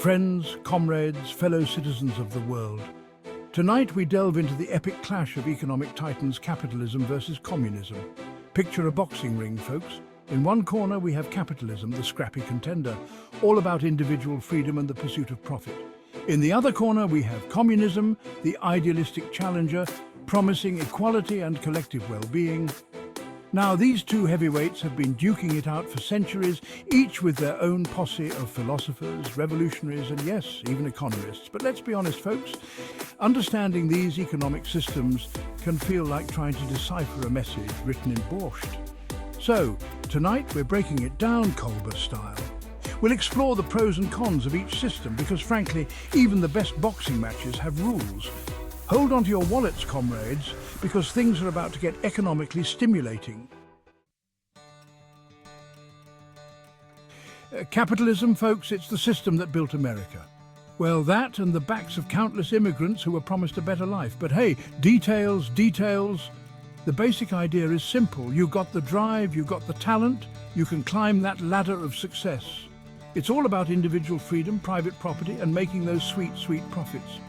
Friends, comrades, fellow citizens of the world. Tonight we delve into the epic clash of economic titans, capitalism versus communism. Picture a boxing ring, folks. In one corner we have capitalism, the scrappy contender, all about individual freedom and the pursuit of profit. In the other corner we have communism, the idealistic challenger, promising equality and collective well-being. Now, these two heavyweights have been duking it out for centuries, each with their own posse of philosophers, revolutionaries, and yes, even economists. But let's be honest, folks, understanding these economic systems can feel like trying to decipher a message written in borscht. So, tonight we're breaking it down Kolber style. We'll explore the pros and cons of each system because, frankly, even the best boxing matches have rules. Hold on to your wallets, comrades, because things are about to get economically stimulating. Capitalism, folks, it's the system that built America. Well, that and the backs of countless immigrants who were promised a better life. But hey, details. The basic idea is simple. You've got the drive, you've got the talent, you can climb that ladder of success. It's all about individual freedom, private property, and making those sweet, sweet profits.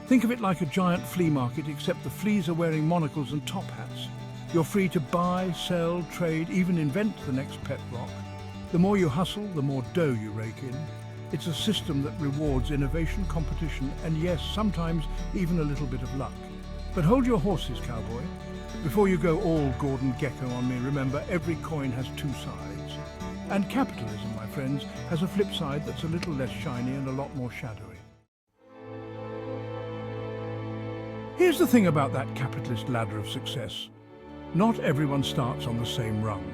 Think of it like a giant flea market, except the fleas are wearing monocles and top hats. You're free to buy, sell, trade, even invent the next pet rock. The more you hustle, the more dough you rake in. It's a system that rewards innovation, competition, and yes, sometimes even a little bit of luck. But hold your horses, cowboy. Before you go all Gordon Gekko on me, remember every coin has two sides. And capitalism, my friends, has a flip side that's a little less shiny and a lot more shadowy. Here's the thing about that capitalist ladder of success. Not everyone starts on the same rung.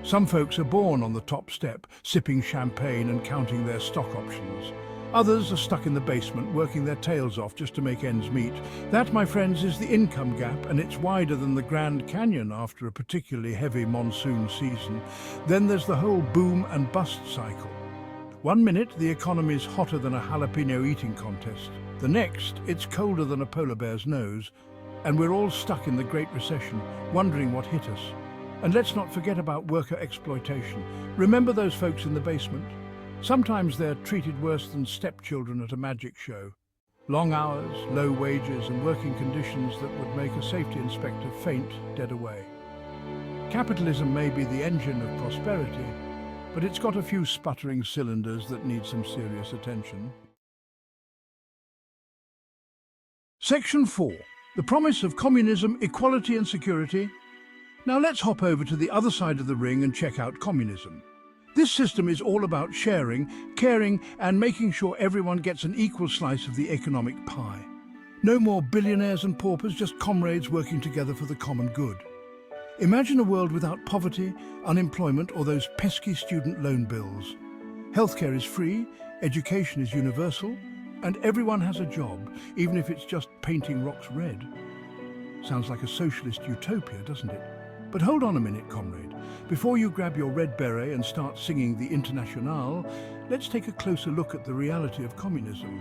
Some folks are born on the top step, sipping champagne and counting their stock options. Others are stuck in the basement, working their tails off just to make ends meet. That, my friends, is the income gap, and it's wider than the Grand Canyon after a particularly heavy monsoon season. Then there's the whole boom and bust cycle. 1 minute, the economy's hotter than a jalapeno eating contest. The next, it's colder than a polar bear's nose, and we're all stuck in the Great Recession, wondering what hit us. And let's not forget about worker exploitation. Remember those folks in the basement? Sometimes they're treated worse than stepchildren at a magic show. Long hours, low wages, and working conditions that would make a safety inspector faint dead away. Capitalism may be the engine of prosperity, but it's got a few sputtering cylinders that need some serious attention. Section 4. The promise of communism, equality and security. Now let's hop over to the other side of the ring and check out communism. This system is all about sharing, caring, and making sure everyone gets an equal slice of the economic pie. No more billionaires and paupers, just comrades working together for the common good. Imagine a world without poverty, unemployment, or those pesky student loan bills. Healthcare is free, education is universal, and everyone has a job, even if it's just painting rocks red. Sounds like a socialist utopia, doesn't it? But hold on a minute, comrade. Before you grab your red beret and start singing the Internationale, let's take a closer look at the reality of communism.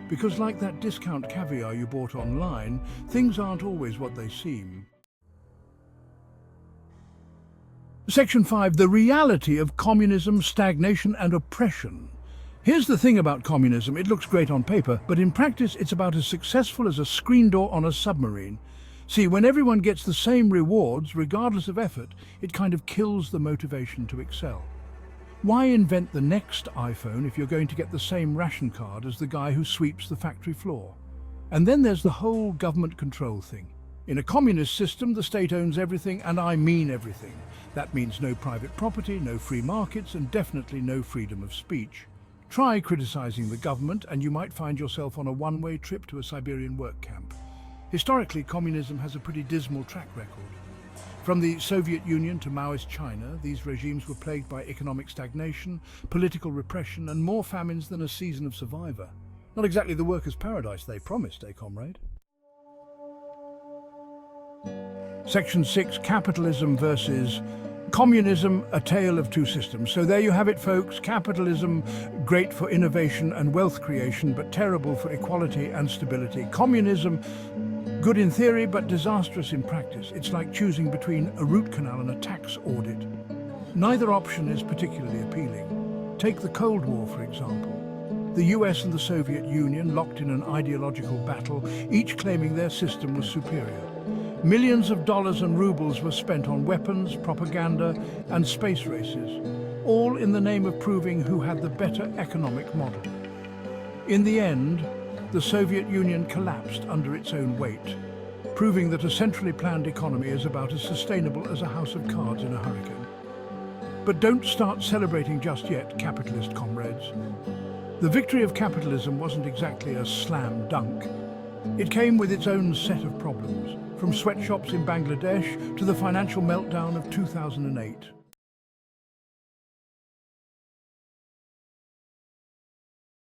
Because like that discount caviar you bought online, things aren't always what they seem. Section 5. The reality of communism, stagnation and oppression. Here's the thing about communism. It looks great on paper, but in practice it's about as successful as a screen door on a submarine. See, when everyone gets the same rewards, regardless of effort, it kind of kills the motivation to excel. Why invent the next iPhone if you're going to get the same ration card as the guy who sweeps the factory floor? And then there's the whole government control thing. In a communist system, the state owns everything, and I mean everything. That means no private property, no free markets, and definitely no freedom of speech. Try criticizing the government, and you might find yourself on a one-way trip to a Siberian work camp. Historically, communism has a pretty dismal track record. From the Soviet Union to Maoist China, these regimes were plagued by economic stagnation, political repression, and more famines than a season of Survivor. Not exactly the workers' paradise they promised, eh, comrade? Section 6, Capitalism versus Communism, a tale of two systems. So there you have it, folks. Capitalism, great for innovation and wealth creation, but terrible for equality and stability. Communism, good in theory, but disastrous in practice. It's like choosing between a root canal and a tax audit. Neither option is particularly appealing. Take the Cold War, for example. The US and the Soviet Union locked in an ideological battle, each claiming their system was superior. Millions of dollars and rubles were spent on weapons, propaganda, and space races, all in the name of proving who had the better economic model. In the end, the Soviet Union collapsed under its own weight, proving that a centrally planned economy is about as sustainable as a house of cards in a hurricane. But don't start celebrating just yet, capitalist comrades. The victory of capitalism wasn't exactly a slam dunk. It came with its own set of problems, from sweatshops in Bangladesh to the financial meltdown of 2008.